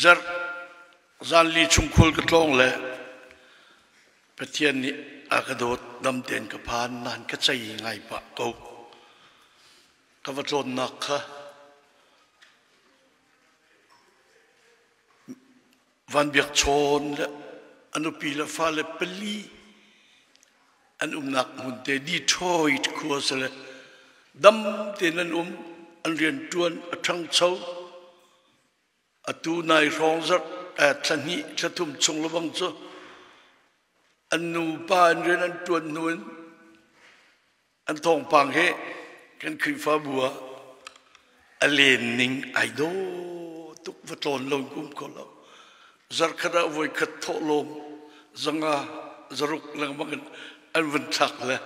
zar zan li chung khul ka tlong le pathian ni akadot dam ten ka phan nan ka chai ngai pa ko ka watlon nak kha van biak chon le anu pi la fa le peli an nak mun te Detroit kuasle dam ten an rian tuan athang chau atu nai rong zat thani chathum chung lawang cho anu pa an rian an tuan nuan an thong pang he kan khui fa bua alen ning ai do tuk vatlon long kum ko lo zar khada voi khat tho lom zanga zaruk lang magan an van thak le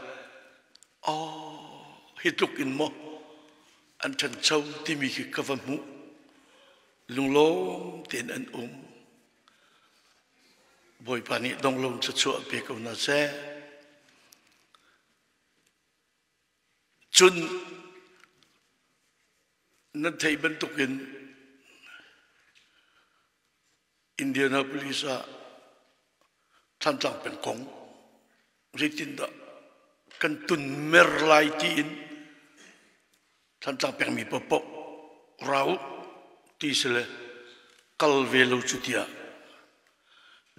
hitluk in mo an chan chau ti mi ki ka mu lung lom ten an boy pani dong lom cha chu pe ko na se chun nan thei ban tukin Indianapolis tham chang pen kong ritin da kan tun mer lai ti in tham chang pek mi popo rau ti sele kal velo chutia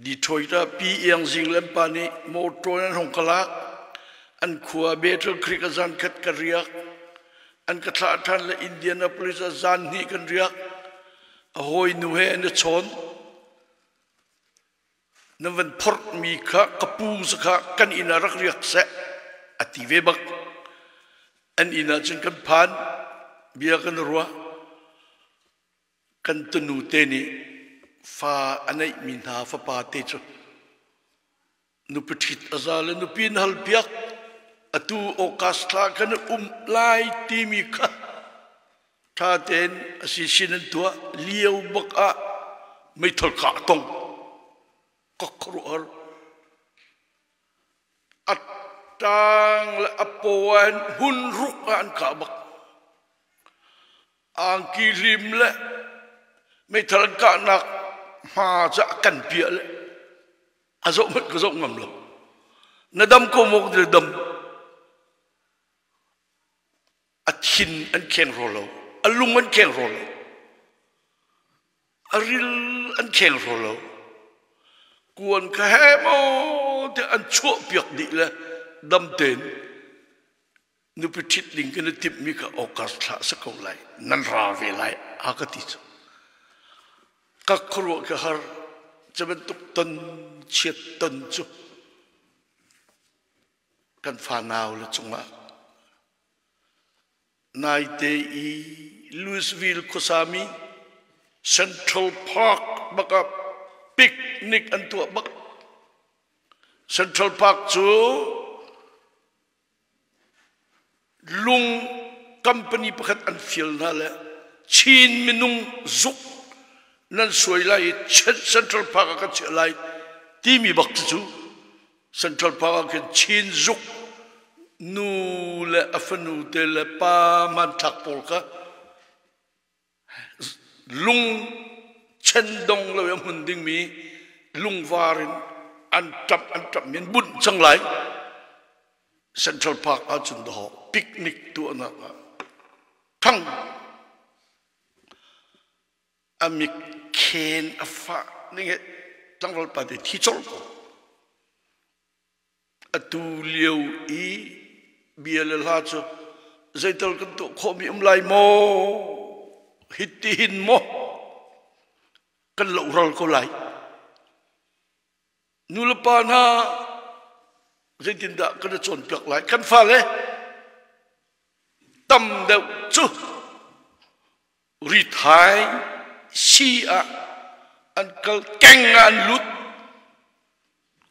Detroit pi yang jing lem pani motor an hong kala an khua betel krik azan khat karia an ka tha than le Indianapolis azan ni kan riak a hoi nu he an chon navan port mi kha kapu sakha kan ina rak riak se ati ve bak an ina chen kan phan bia kan ruwa kan tunu te ni fa anai min ha fa pa te chu nu pithit azal nu pin hal piak atu okasla kan lai ti mi kha tha ten asi sinan tua lieu bak a mai thol ka tong kakruar atang la apoan hun ruk an ka bak ang kilim le mai thal ka nak ma ja kan pia le azo mat ko zo ngam lo nadam ko mok de dam athin an ken rolo alung an ken rolo aril an ken rolo kuan ka hemo te an chu piak di le dam ten nu pitit ling kan tip mi ka okas tha sa ko lai nan ra ve lai akati ka khro ka har chaben tuk tan chiet tan chu kan fa naw le chunga nai te I Louisville Kosami Central Park baka picnic an tua bak Central Park chu lung company pakhat an fiel na le chin minung zuk nan soi lai Central Park ka che lai ti mi bak chu Central Park ka chin zuk nu le afanu te le pa man thak pol ka lung chen dong lo yam hun ding mi lung varin an tap min bun chang lai Central Park a chun do picnic tu na thang ami ken afa ninge tangol pa de thi chol ko atu liu I biel la chu zaital kan to khomi lai mo hitin mo kan lo rol ko lai nulpa na zaitin da kan chon piak lai kan fa le tam deu chu ri thai si a an kal keng an lut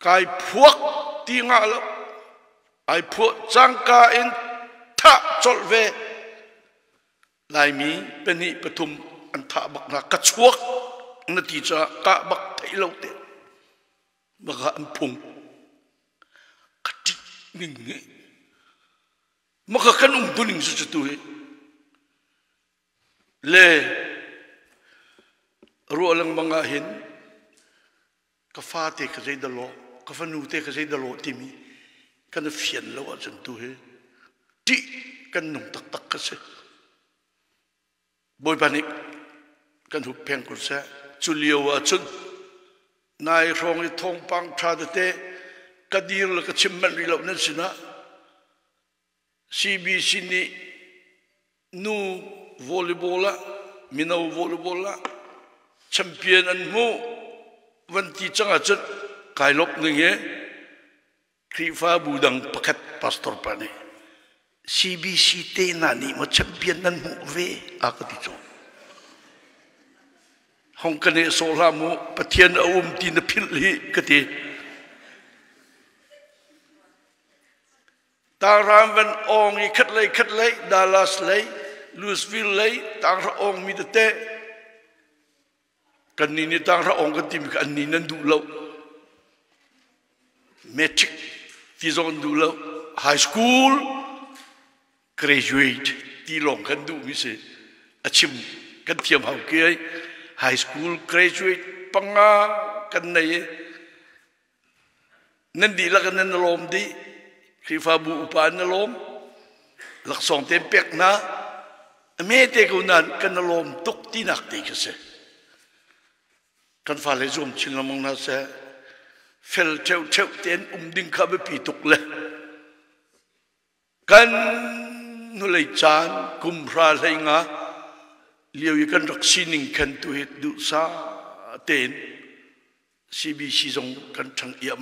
kai phuak ti nga lo ai phuak chang ka in tha chol ve lai mi peni pathum an tha bak na ka chuak na ti cha ka bak thai lo te baka an phung ka ti ning nge maka kan duning su tu le rualang mga hin kafate kazay dalo kafanute kazay dalo timi kana fian lawa jantu he ti kan nung tak tak kasi boy panik kan hu peng kursa chulio wa chun nai rong i thong pang thadate kadir la kachimman rilaw nan sina CBC ni nu volleyball minau volleyball champion an mo vanti changa chat kailok ninge krifa budang pakat pastor pane CBC te nani mo champion nan mo ve akati cho hong kane sola mo pathian awum ti na philhi kati Tang van ong i khat lei Dallas lei Louisville lei tang ra ong mi te kan ni tang ra ong kan tim kan ni nan du lo metric ti zon du lo high school graduate ti long kan du mi se achim kan thiam hau ke high school graduate panga kan nei nan di la kan nan lom di khi pha bu upan na lom lak song tem pek na me te ko nan kan na lom tuk ti nak te ke se kan fa le zum chin lamong na se fel teu ten ding kha be pi tuk le kan nu lei chan kum ra lei nga liu yi kan rak sining kan tu het du sa ten CBC zong kan thang ya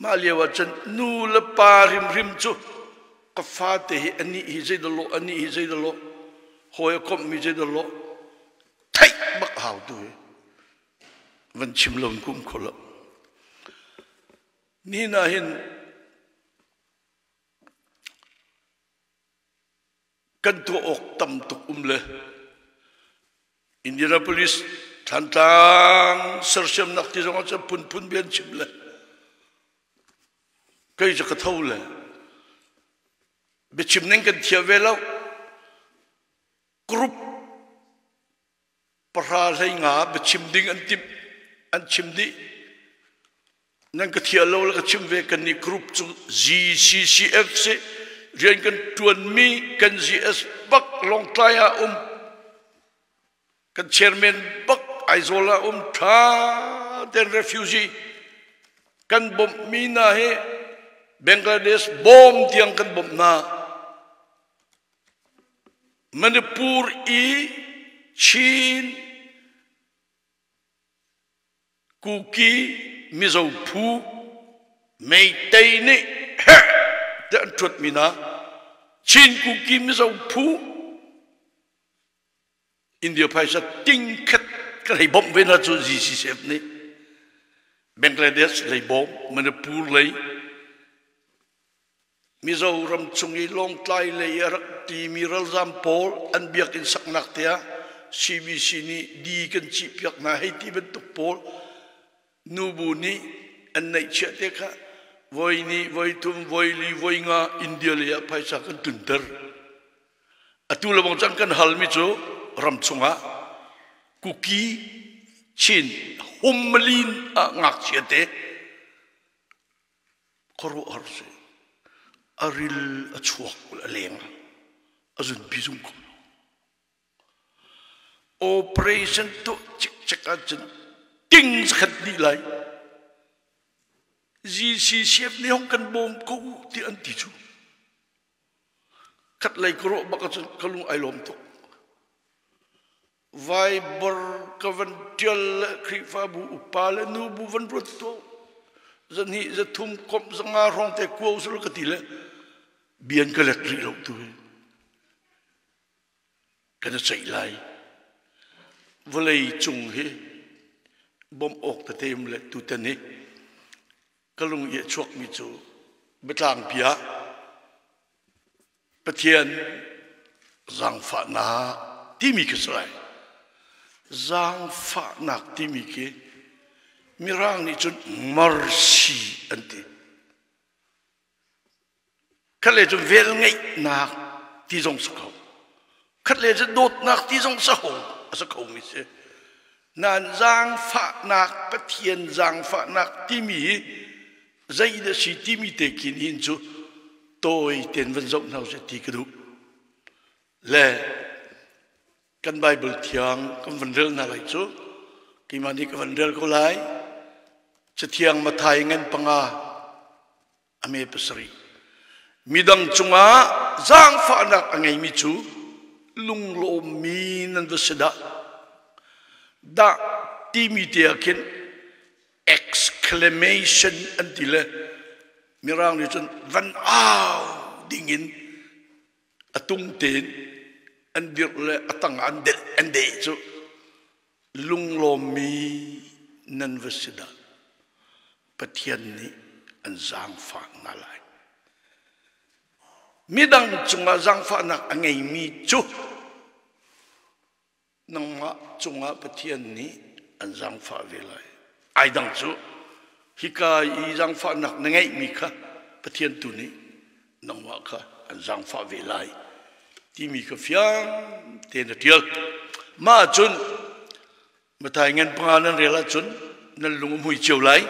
ma liawa chan nu la pa rim chu ka fa te ani hi zai da lo hoya kom mi zai da lo thai bak hau tu van chim lom kum khola ni na hin kan tu ok tam tuk le Indianapolis thantang sarsham nak ti zong cha pun bian chim le cây cho cái thâu là bị chìm nên cái thiệp về lâu group para hay ngã bị chìm đinh ăn chìm đi nên cái thiệp lâu là cái chìm về cái này group chung GCCFC riêng cái tuần mi cái GS Bắc Long Trai cái chairman Bắc Aizola tha den refugee cái bom mi na he Bangladesh bom tiang kan bom na Manipur Chin Kuki Mizo Phu Mei Tây ni đã chuột mina Chin Kuki Mizo Phu India phải sa tinh khất cái bom về na cho gì xếp ni Bangladesh lấy bom Manipur lấy Mizoram chungi long tlai le yarak ti miral zampol an biak in saknak tia CBC ni di kan chi piak na hei ti bentuk pol nubu ni an nei che te kha voi ni voi tum voi li voi nga India le ya phaisa kan tunter atu la bang chang kan hal mi chu ram chunga kuki chin humlin ngak che te koru arse aril achuak aleng azun bizung ko operation to chik ajun ting khat di lai GCCF ni hong kan bom ko ti an ti chu khat lai ko ba ka chun kalung ai lom to vai bor ka van tial krifa bu upal nu bu van rot to zan hi za thum kom zanga rong te ko sul ka ti le bian ka lek ri lo tu kana chai lai volei chung he bom ok ta tem le tu ta ni kalung ye chuak mi chu betlang pia pathian zang fa na ti mi ke sai zang fa nak ti mi ke mirang ni chun mercy anti khale chun vel ngai nak ti jong sa khau khale chun dot nak ti jong sa ho asa khau mi se nan giang pha nak pathian giang pha nak timi dây đã sĩ timi te kin hin chu tôi tiền vân rộng nào sẽ thì cái đủ lẽ căn Bible thiang căn vấn đề nào lại chú khi mà đi cái vấn đề có lại sẽ thiang mà thay ngân bằng ame pasari midang chunga giang pha nak angai mi chu lung lo mi nan vasada da timi te akin exclamation until mirang ni chun van au dingin atung ten andir le atang andel ande chu lung lo mi nan vasada pathian ni an giang pha na lai midang chunga giang pha nak angai mi chu nang ma chunga pathian ni an giang pha ve lai ai dang chu hika i giang pha nak nangai mi kha pathian tu ni nang ma kha an giang pha ve lai ti mi kha fiang te na tial ma chun matai ngen panganan rela chun nan lung hui chiu lai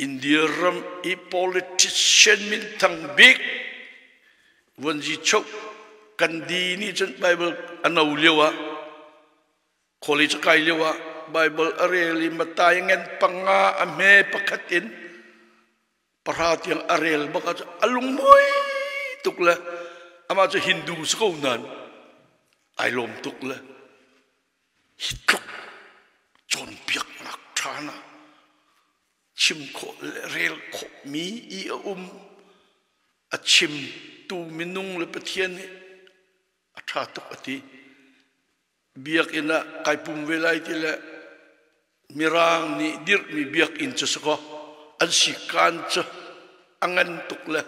India ram i politician min thang big wanji chok kandi ni chen Bible anau lewa college kai lewa Bible areli matai ngen panga ame pakatin parhatiang arel baka alung moi tukla ama cho Hindu sko nan ai lom tukla hitlok chon piak nak thana chim ko rel ko mi i a chim tu minung le pathian a tha tok ati biak ina kai pum velai ti le mirang ni dir mi biak in chu ko an si kan chu angan tuk le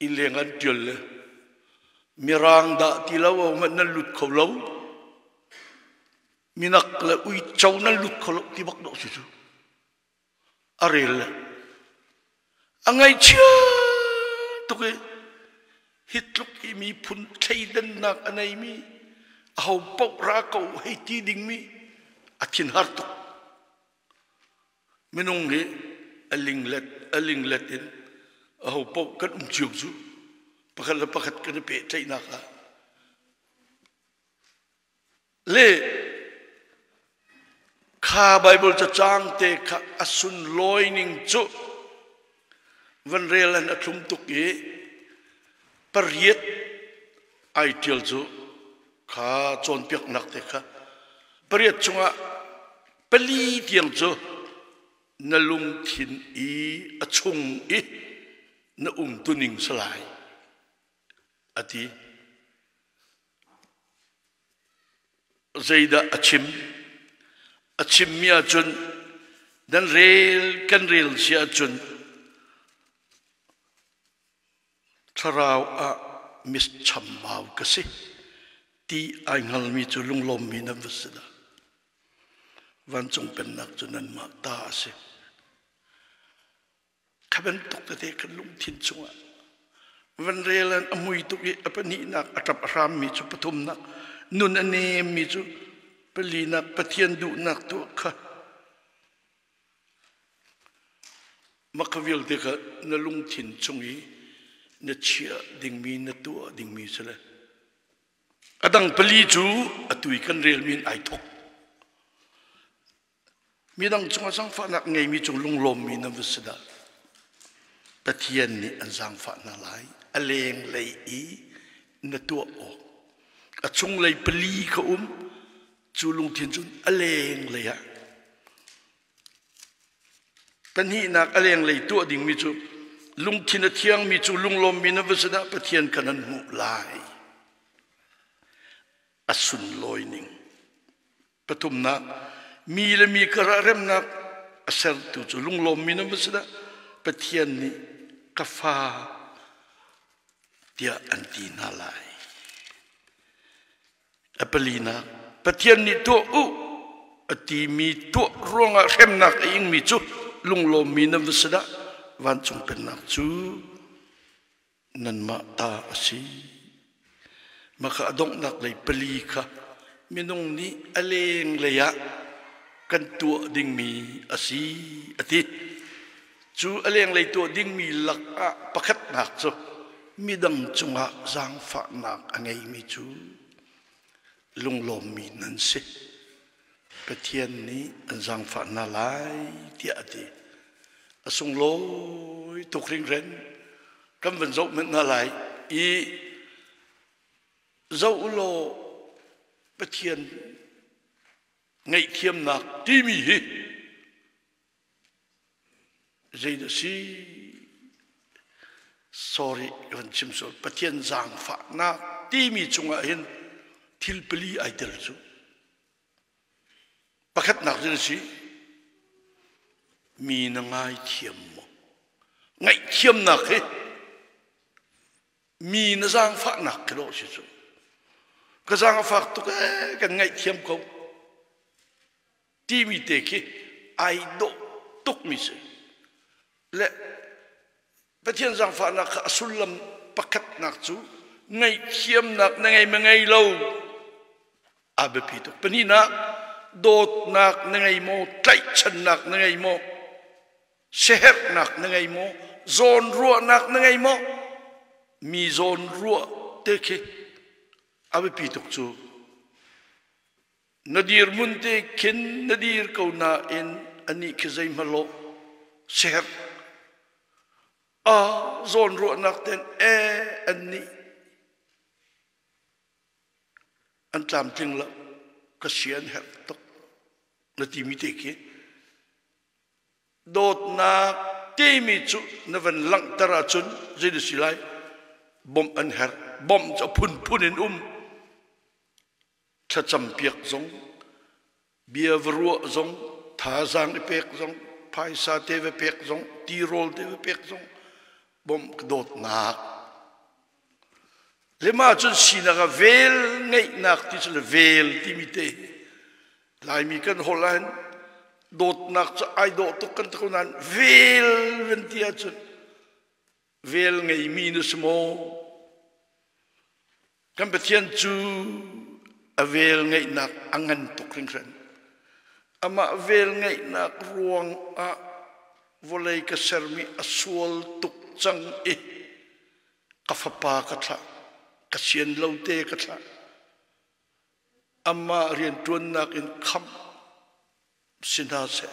ilengan tiol le mirang da ti law man na lut kho law minak le ui chau na lut kholo ti bak do su arel angai chia to ke hitluk i mi phun theidan nak anai mi hau pok ra ko hei ti ding mi athin har to menung he aling let in hau pok kan chiu su pakhat kan pe thei na ka le kha Bible cha chang te kha asun loining chu van relan athum tuki pariet ai tial chu kha chon piak nak te kha pariet chunga pali tiang chu nalung thin i achung i na tuning salai ati zaida achim mia chun dan kan rel sia chun tharau a mis chammau kasi ti ai ngal mi chu lunglom mi na vasada van chung pen nak chunan ma ta se khaben tok te kan lung thin chunga van relan amui tuki apani nak atap ram mi chu pathum nak nun ane mi chu pali nak pathian du nak tu kha makawil de kha na lung thin chungi na chia ding mi na tu ding mi sala adang pali chu atui kan rel min ai thok mi dang chunga sang fa nak ngai mi chung lung lom mi na visada pathian ni an sang fa na lai aleng lei i na tu o achung lei pali kha chu lung thin chun aleng le ya tan hi nak aleng le tu ding mi chu lung thin a thiang mi chu lung lom mi na vasada pathian kanan mu lai asun loining patum na mi le mi kara rem na asar tu chu lung lom mi na vasada pathian ni kafa dia anti na lai apalina pathian ni to ati mi to ronga rem nak ing mi chu lung lom mi na vasada van chung pen nak chu nan ma ta asi maka adong nak lei pali kha minung ni aleng leya kan tua ding mi asi ati chu aleng lei tua ding mi lak a pakhat nak chu midang chunga zang fa nak angai mi chu lunglom mi nan se pathian ni zang fa na lai ti ati asung loi tukring ren kam van zau men na lai i zau lo pathian ngay thiêm nạc tí mì hi dây đó si sorry vẫn chim sổ pathian giang phá nạc tí mì chung ạ hin thil pili ai tel chú pakhat nạc dây đó si mì na ngay thiêm mô ngay thiêm nạc hi mì na giang phá nạc cái đó si chú cái giang phá tu cái ngay thiêm câu Timi teki ai do tuk mise le pathian zang fa nak asulam pakat nak chu ngai khiam nak na ngai mangai lo abepi tuk panina dot nak na ngai mo tai chan nak na ngai mo sheher nak na ngai mo zon ruwa nak na ngai mo mi zon ruwa teki abepi tuk chu Nadir munte kin nadir kau na in ani kizay malo seher a zon ruwa nak ten ani an tam ting la kasian her tok natimi teki dot na temi chu na van lang tara chun zid silai bom an her bom cha pun in cha cham piak zong bia vruo zong tha zang pek zong phai sa te ve pek zong ti rol te ve pek zong bom dot nak le ma chun sina ga vel ngai nak ti chul vel ti mi te lai mi kan holan dot nak cha ai do to kan to nan vel ven ti a chun vel ngai minus mo kan pathian chu avel ngay nak angan tukring ren ama avel ngay nak ruang a volay ka sermi aswal tuk chang e kafapa katha kasien laute katha ama rian tuan nak in kham sinase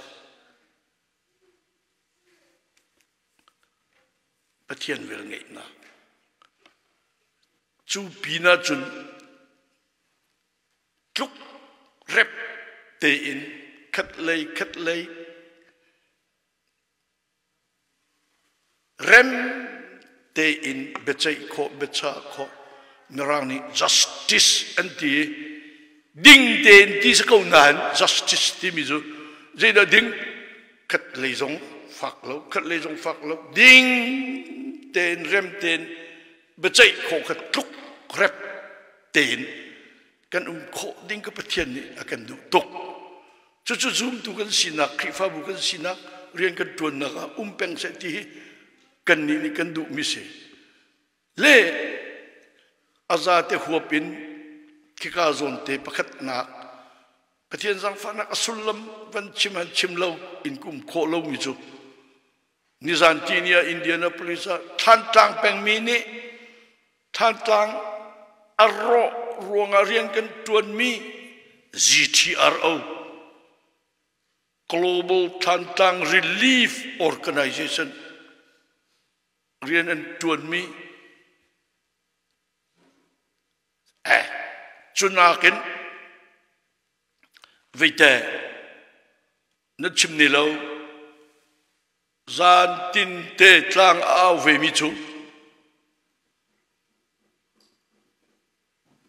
pathian vel ngay nak chu pina chun Lúc rep tê in khất lây rem tê in bechay kho becha kho narani justice anti ding tên ti sa câu nan justice ti mi zu dây da ding khất lây zong phak lo ding tên rem tên bechay kho khất lúc rep tên kan kho ding ka pathian ni akan du tok chu zoom tu kan sinak khifa bu kan sinak rian kan tuan na ka peng se ti kan ni kan du mi se le azate huapin khika zon te pakhat na pathian jang fa na asulam van chimlo in kum kho lo mi chu nizantinia Indianapolis than tang peng mi ni than tang arro ruang arian kan tuan mi GTRO Global Tantang Relief Organization rian an tuan mi chunakin vite na chimni lo zan tin te tlang au ve mi chu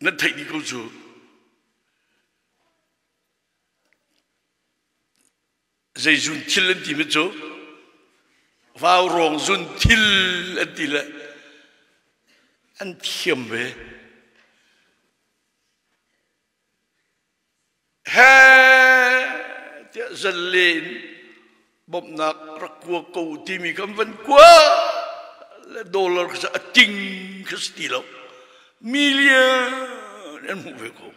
nó thấy đi câu chú dây dùn thil lên tìm chú vào rong dùn thil lên tìm lại anh thiểm về ha dần lên bom nạc rắc cua cầu tìm cầm vẫn quá là dollar cái tinh cái stilo million en mu ve ko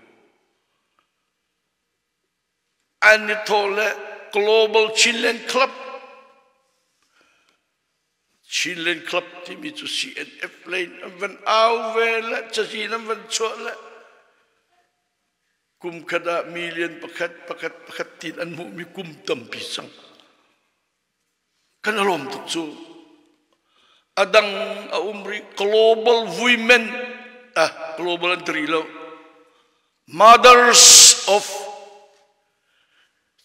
anh thole Global Chinland Club thì mi chu CNF lên vẫn ao về là cho gì nó vẫn chỗ là kum kada million pakat tin an mu mi kum tam pisang kan alom tu chu adang a umri Global Women Global Trilo Mothers of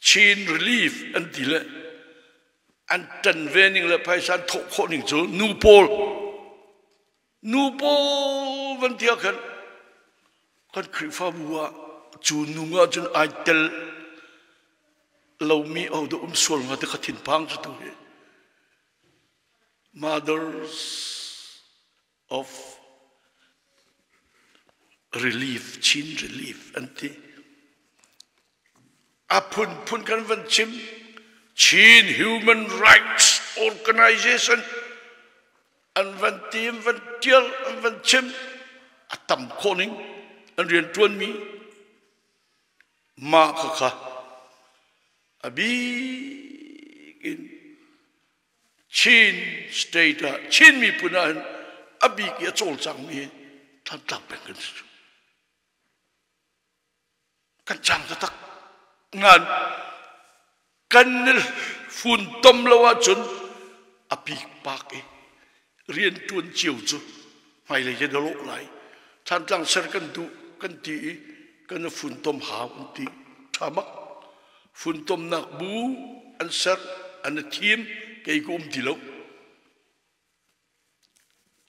Chin Relief antile an tan vening le paisan thok kho ning chu Nupol van tia kan krifa bua chu nunga chun aitel lomi au do sol nga te khathin pang chu tu Mothers of Relief Chin Relief anti apun kan van chim Chin Human Rights Organization an van tim van tiel an van chim atam khoning an rian tuan mi ma kha abi in Chin state Chin mi punan abi ki chol chang mi tan tak ben kan chang ta tak ngan kan phun tom lawa chun api pak rian tuan chiu chu mai le je lo lai chan tlang ser kan tu kan ti kan phun tom ha kan ti thamak phun tom nak bu an ser an thim ke kum ti lo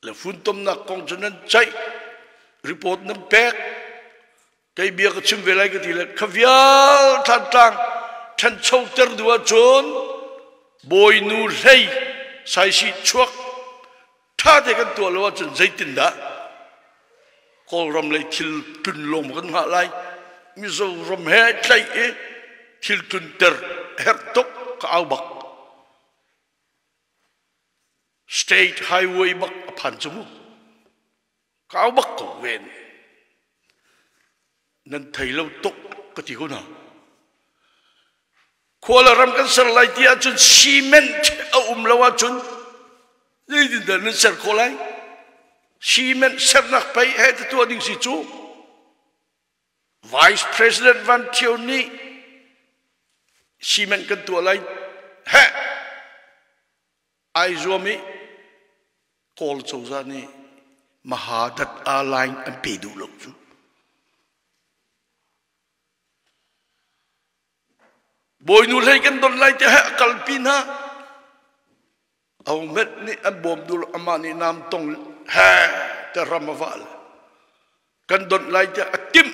le phun tom nak kong chunan chai report nam pek cái bia cái chim về lại cái gì là khavial than tang than châu ter dua chốn bồi nu lây sai si chuak tha thế cái tua lo chun dây tin đã call ram lại thil tun lom kan ngạ lại mi zo ram he chạy thil tun ter her tok ka au bak state highway bak phan chumu ka au bak ko wen nên thầy lâu tục cái gì cũng nào, khoa là ram căn sờ lại tia chun cement lâu chun, đây thì nên sờ khoa lại, cement sờ nặc bay hết tua đinh sĩ chú, Vice President Van Thioni, cement căn tua lại, hết, ai zoom mi, call châu ra ni, Mahadat Align anh bị đủ lộc chú. Bồi nu lây kan don lai te ha kalpin ha au met ni abom dul amani nam tong ha te ramaval kan don lai te atim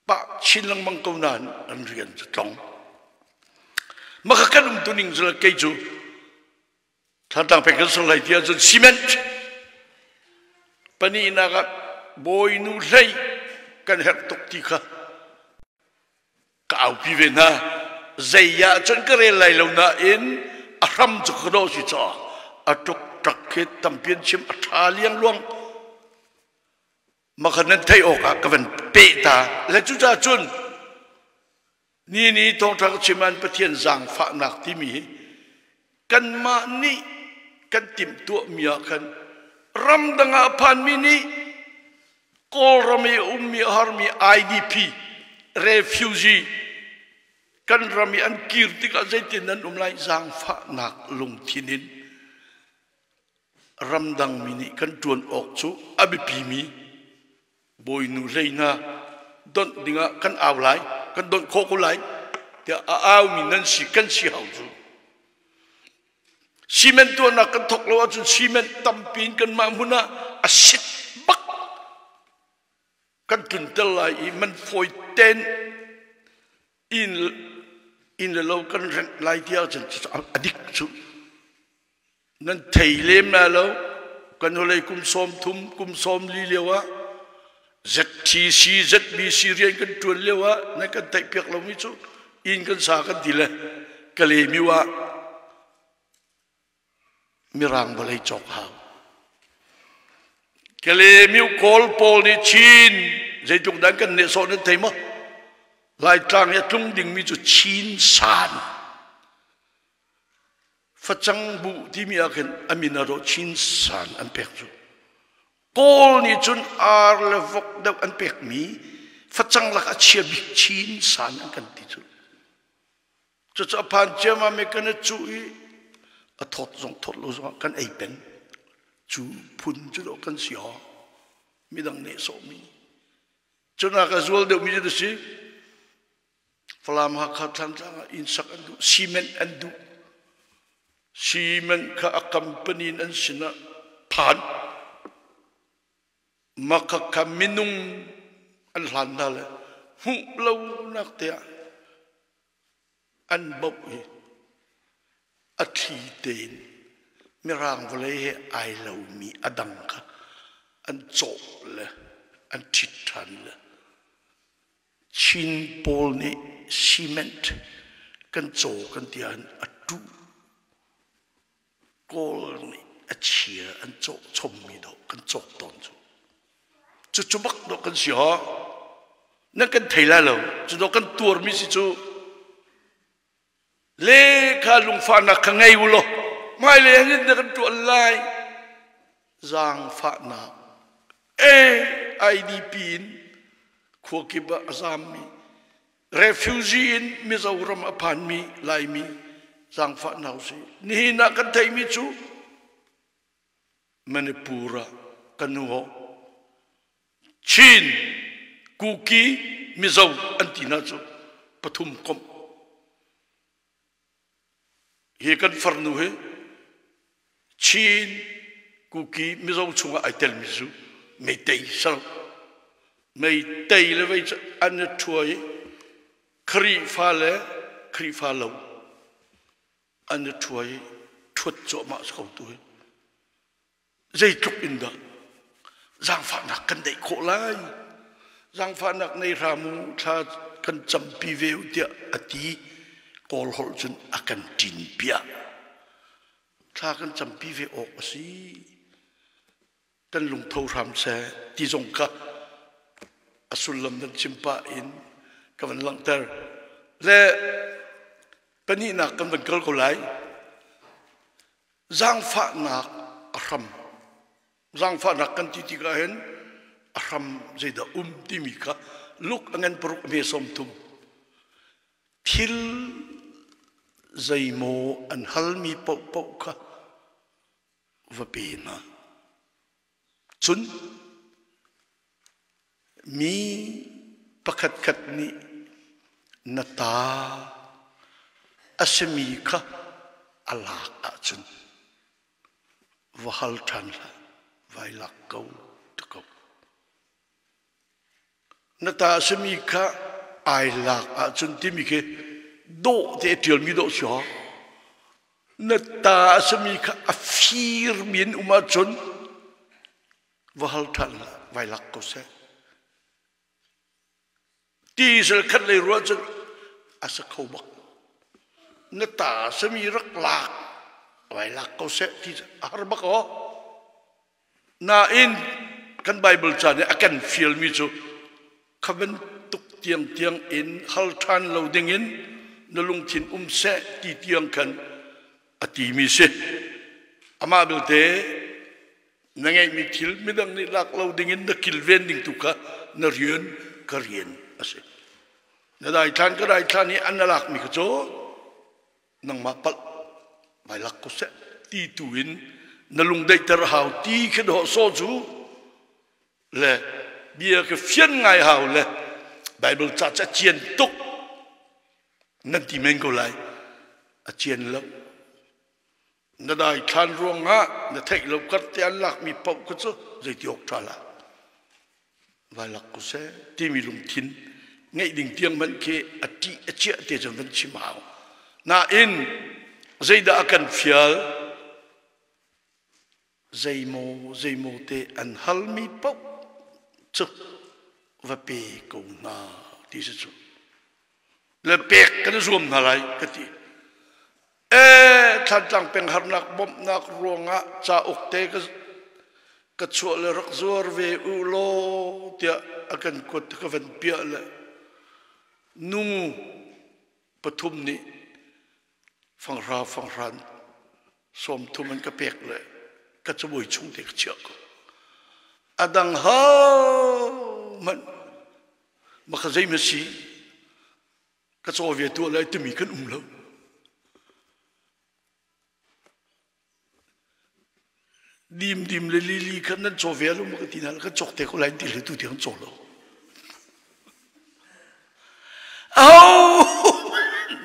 pa chin lang mang kau nan an rian tong maka kan tuning zula kai chu thantang pe kan so lai te chu cement pani na ga boi nu lây kan her tok ti kha cạo pi về na dây ya chân cái rê lại lâu na in aram cho cái đó gì cho trục trắc cái tầm biên chim thà liang luang mà khả năng thấy ốc cái vấn bể ta là chúng ta chun ni thong thang chim an bất thiên giang phạ nạc tí mi căn mà ni căn tìm tua mía căn ram đằng aphan mi ni call rami mi harmi IDP refugee kan rami an kirti ka zaitin nan lai giang pha nak lung thinin ramdang mini kan tuan ok chu abi pi mi boi nu leina don dinga kan aw lai kan don kho ko lai te aw mi nan si kan si hau chu cement tuan na kan thok lo chu cement tampin kan ma huna asit bak kan tun tel lai man foi ten in the local lai tia chen adik chu nan thei lem na lo kan holei kum som li lewa ZTC ZBC rian kan tuan lewa na kan tai pek lo mi chu in kan sa kan dile kale miwa mirang bolai chok ha kale miu kol pol ni chin zai tung dan kan ne so nan thei ma lai tlang ya tlung ding mi chu chin san phachang bu ti mi aken amina ro chin san an pek chu kol ni chun ar le vok deuh an pek mi phachang lak a chia bi chin san an kan ti chu chu cha phan chema me kan chu i a thot lo zong kan ei pen chu phun chu do kan sia mi dang ne so mi chuna ka zual de mi de si falam ha kha thang thang in sak an du cement ka a company an sina phan maka kaminung an hlan na le hu lo nak te an bok hi a thi ten mi rang vle he ai lo mi adang ka an cho le an thit than le chin pol ni cement kan cho kan tian a tu kol ni a chia an cho chom mi do kan cho ton chu chu bak do kan sia na kan thaila lo chu do kan tur mi si chu le kha lung fa na kha ngai ulo mai le ngin na kan tu lai zang fa na IDP in khukiba azam mi refugee in Mizoram upon me lai mi zang fa na si ni na kan thai mi chu Manipura kanuho Chin Kuki Mizo antina chu pathum kom he kan farnu he Chin Kuki Mizo chunga aitel mizu mei tei sal mei tei le vai an thuai khri fa lo an thuai thut cho ma skau tu dây trúc in đó giang phạt nặc cần đẩy khổ lai giang phạt nặc này ra mu tha cần chăm pi vêu tiệt ati call hol chân akan tin pia tha cần chăm pi vêu ok si cần lung thâu ram xe ti zong ka asulam dan chimpa in kawan lang ter le pani nak kan dan kal ko lai giang phạt nặc ram Zang fa nak kan titi ka hen aram zeda timika luk angan peruk me som tum thil zaimo an halmi pau ka vapina chun mi pakhat khat ni nata asmi ka alaka chun vahal than vai lạc câu tự câu nata semi ka ai lạc a chun ti mi ke do te tiel mi do sho nata semi ka a fir min uma chun vahal than vai lạc câu se ti sel khat le ro chun asa khâu bak nata semi rak lạc vai lạc câu se ti har bak o na in kan Bible chan akan feel mi chu khaben tuk tiang in hal than lo ding in nalung thin se ti tiang kan ati mi se ama bel te nangai mi thil mi dang ni lak lo ding in the kil ven ding tu ka na rian ka rian ase na dai than ni an lak mi ka cho nang ma pal bai lak ko se ti tu in nalung dei ter hau ti khe do so chu le bia ke phian ngai hau le Bible cha chien tuk nan ti men ko lai a chien lo na dai than ruang ha na thei lo kat te an lak mi pau ko chu zai ti ok thala vai lak ko se ti mi lung thin ngai ding tiang man ke ati a chia te jam van chi mau na in zai da akan fial Zaimo te an halmi pau chuk va pe ko na ti se chu le pek kan zoom na lai ka ti than tang peng har nak bom nak ruanga cha ok te ka chu le rak zor ve u lo tia akan kot ka van pia le nungu pathum ni phang ran som thuman ka pek le ka chubui chung te chiak adang ha man makhazai masi ka chaw ve tu lai tumi kan lo dim le li kan nan chaw ve lo ma ka tinal ka chok te ko lai ti le tu ti kan chaw lo au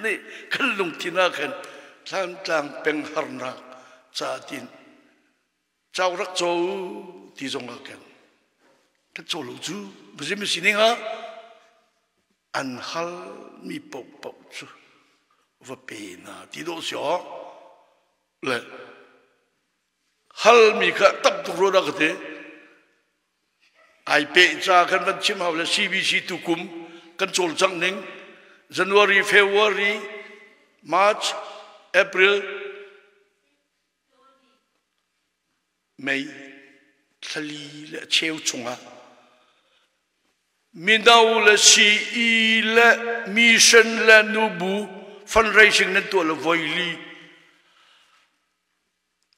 ni kan lung tina kan tlang tlang peng harna cha tin chau rak chaw ti zong kan ka chaw lo chu buzim sininga an hal mi pop chu va pena ti do sio le hal mi ka tap tu ro da te ai pe cha kan ban chim ha le cbc tu kum kan chol chang ning January February March April May thali le cheu chunga Mindau le si le mission le nubu fundraising na to le voili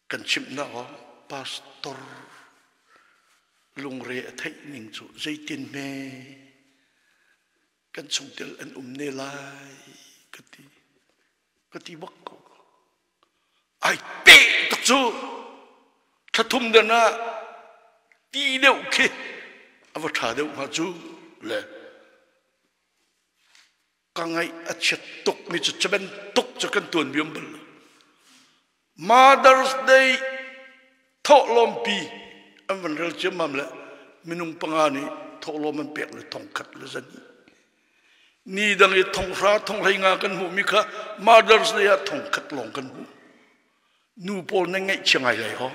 kan chim na pastor lungre thai ning chu zaitin me kan chungtel an ne lai kati bak ko ai pe tak chu thatum da na ti deu ke ava tha deu ma chu le kangai achet tok mi chu chaben tok chu kan tuan biom bal Mother's Day tho lom pi an van rel chemam le minung pangani tho lom an pek le thong khat le zani ni dang ye thong ra thong lai nga kan mu mi kha Mother's Day a thong khat long kan mu nu pol na ngai changai lai ho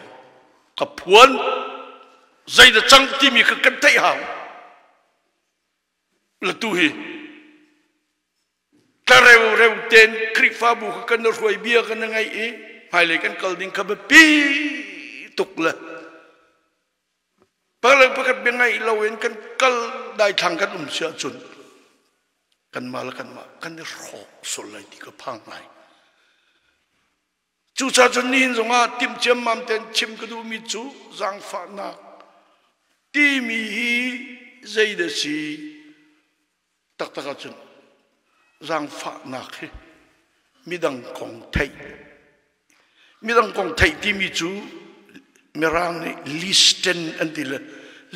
ka phuan zai da chang ti mi kha kan thai hao la tu hi ta reu ten krik fa bu kan no roi bia kan ngai e hai le kan kal ding kha ba pi tuk la pa le pakat be ngai lawen kan kal dai thang kan sia chun kan mal kan ma kan ro sol lai ti ka phang ngai chu cha chun nin zonga tim chem mam ten chim ka du mi chu zang fa na ti mi hi zai da si tak tak chun zang fa na khi midang kong thai ti mi chu merang ni listen until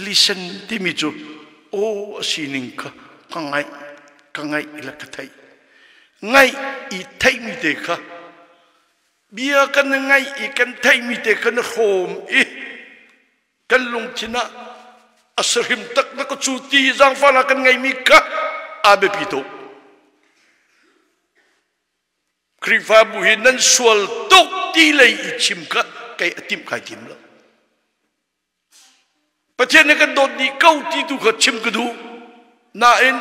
listen ti mi chu o sining ka kangai ila ka thai ngai I thai mi te ka bia kan ngai I kan thai mi te kan hom I kan lung china asrim tak na ko chu ti zang fa na kan ngai mi ka abe pito krifa buhin nan sual tok ti lei I chim ka kai atim khai tim lo pathian kan dot ni kau ti tu kha chim ka du na en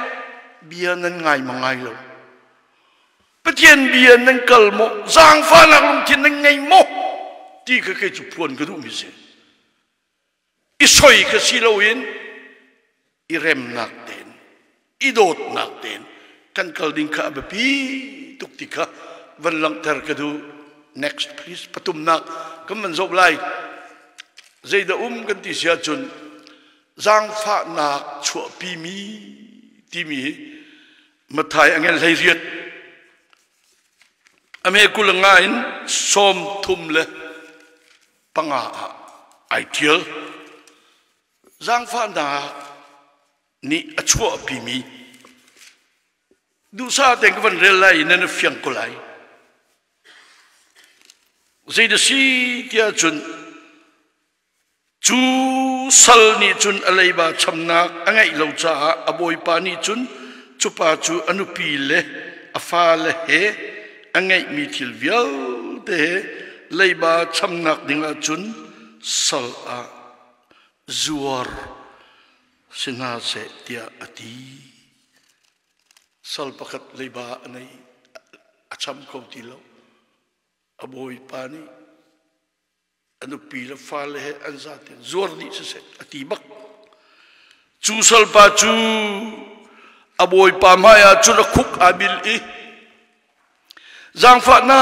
bia nan ngai mangai lo pathian bia nan kal mo zang fa na lung thin nan ngai mo ti ka kai chu phuan ka du mi se I soi ka si lo in I rem nak ten I dot nak ten kan kal ding ka ba pi tuk ti ka van lang ter ka du next please patum nak kam man zob lai zaida kan ti sia chun zang fa nak chu pi mi ti mi mathai angel lai riat ame kulanga in som thum le panga ideal zang fa na ni achu pi mi du sa ten kan rel lai na fiang ko lai zaida si tia chun chu sal ni chun alaiba chamna angai lo cha aboi pa ni chun chupa chu anupi le afa le he angai mi thil vial te leiba chamnak dinga chun sal a zuar sina se tia ati sal pakat leiba anai acham ko ti lo aboi pani anu pila fale he anzaten zor di se ati bak chu sal pa chu aboi pamaya chuna khuk abil i zang fa na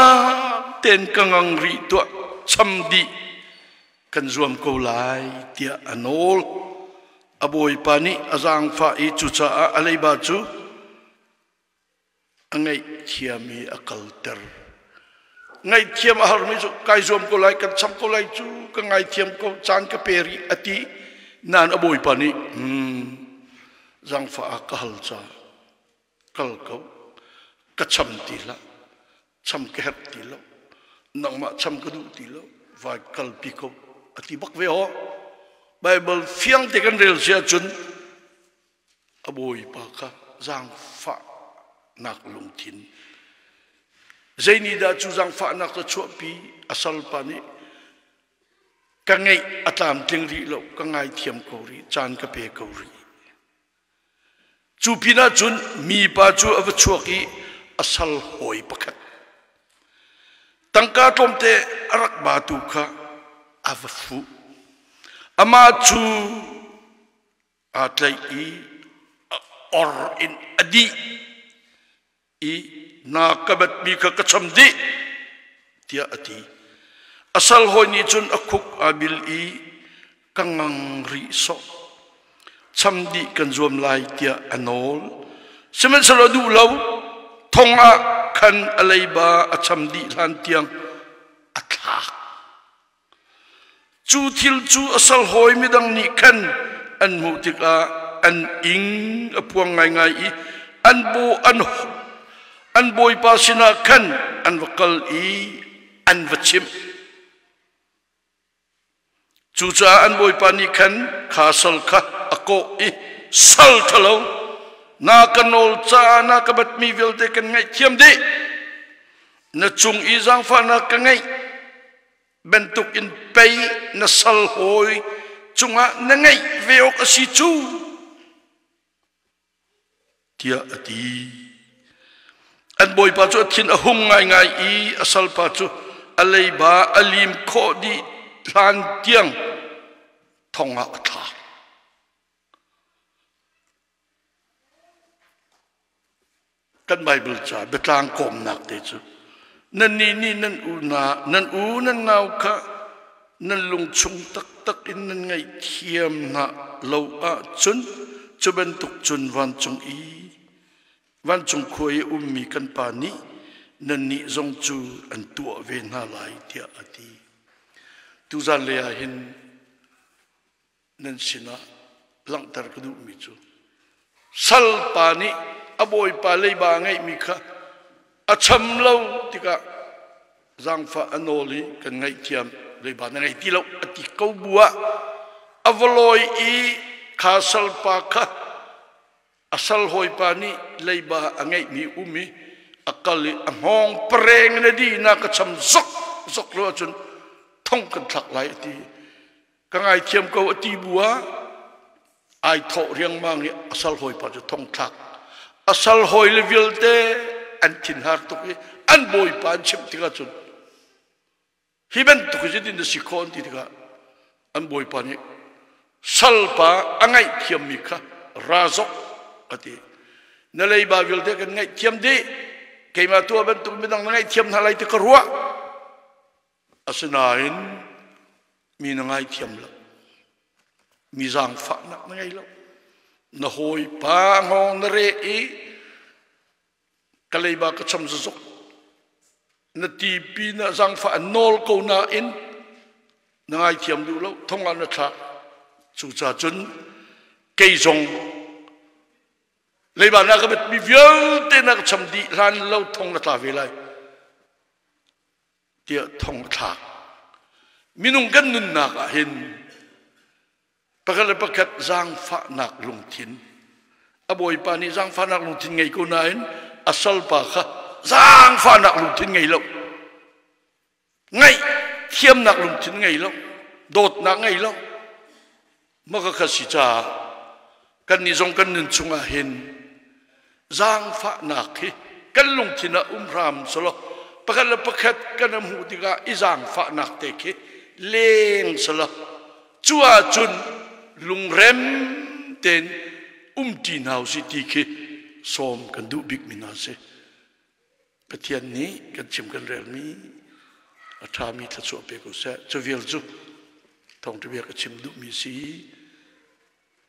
ten kangang ri to chamdi kan zuam ko lai tia anol aboi pani azang fa i chu cha alei ba chu angai thiami akalter ngai thiam har mi chu kai zuam ko lai kan cham ko lai chu ka ngai thiam ko chan ka peri ati nan aboi pani zang fa ka hal cha kal ko ka cham ti la cham ke hat ti lo nang ma cham ka du ti lo vai kal pi ko ati bak ve ho bible fiang te kan rel sia chun aboi pa ka zang fa nak lung thin zaini da chu zang fa nak chu pi asal pa ni ka ngai atam tling ri lo ka ngai thiam ko ri chan ka pe ko ri chu pina chun mi pa chu av chuaki asal hoi pakhat tangka tomte arak batu kha avafu ama chu atlai i or in adi i na kabat mi ka kacham di tia ati asal hoi ni chun akhuk abil i kangang ri so chamdi kan zuam lai tia anol semen salo du lau thonga khan alaiba achamdi lan tiang athak chu thil chu asal hoi midang ni khan an mutika an ing apuang ngai ngai i an bo an boi pa sina khan an wakal i an vachim chu cha an boi pa ni khan khasal kha ako i sal thalo na kanol cha na kabat mi vel te kan ngai thiam di na chung i jang fa na ka ngai bentuk in pay na sal hoi chunga na ngai veok asi chu tia ati an boi pa chu thin a hung ngai ngai i asal pa chu alei ba alim kho di hlan tiang thonga tha kan bible cha betlang kom nak te chu nan ni nan u nan nau kha nan lung chung tak tak in nan ngai thiam na lo a chun chuben tuk chun van chung i van chung khoi mi kan pa ni nan ni zong chu an tu ve na lai tia ati tu za le a hin nan sina lang tar ka du mi chu sal pa ni aboi pa lei ba ngai mi kha acham lo tika zang fa anoli kan ngai thiam lei ba ngai ti lo ati ko bua avoloi i khasal pa kha asal hoi pa ni lei ba angai mi umi akali among preng na di na ka cham zok lo chun thong kan thak lai ti ka ngai thiam ko ati bua ai tho riang mang ni asal hoi pa chu thong thak asal hoi level te an thin har to ki an boi pan chim tika chun hiben to ki din de sikon ti tika an boi pa ni sal pa angai thiam mi kha razok ati nalei ba vil te kan ngai thiam di keima tu ban tu midang ngai thiam halai te karua asnain mi ngai thiam la mi zang fa na ngai lo na hoi pa ngong na re i kalei ba ka cham zok na ti pi na zang fa nol ko na in na ngai thiam du lo thong an na tha chu cha chun kei zong lei ba na ka bet mi vial te na cham di lan lo thong na ta ve lai tia thong tha minung kan nun na ka hin pakal pakat zang fa nak lung thin aboi pa ni zang fa nak lung thin ngai ko nain asal pa kha zang fa nak lung thin ngai lo ngai thiam nak lung thin ngai lo dot nak ngai lo maka khasi cha kan ni zong kan nun chunga hin zang fa nak hi kan lung thina ram solo pakal pakat kan mu diga izang fa nak te ke leng solo chua chun lung rem ten ti nau si ti ki som kan du big mina se pathian ni kan chim kan rel mi athami tha chu pe ko se chavial chu thong tu be ka chim du mi si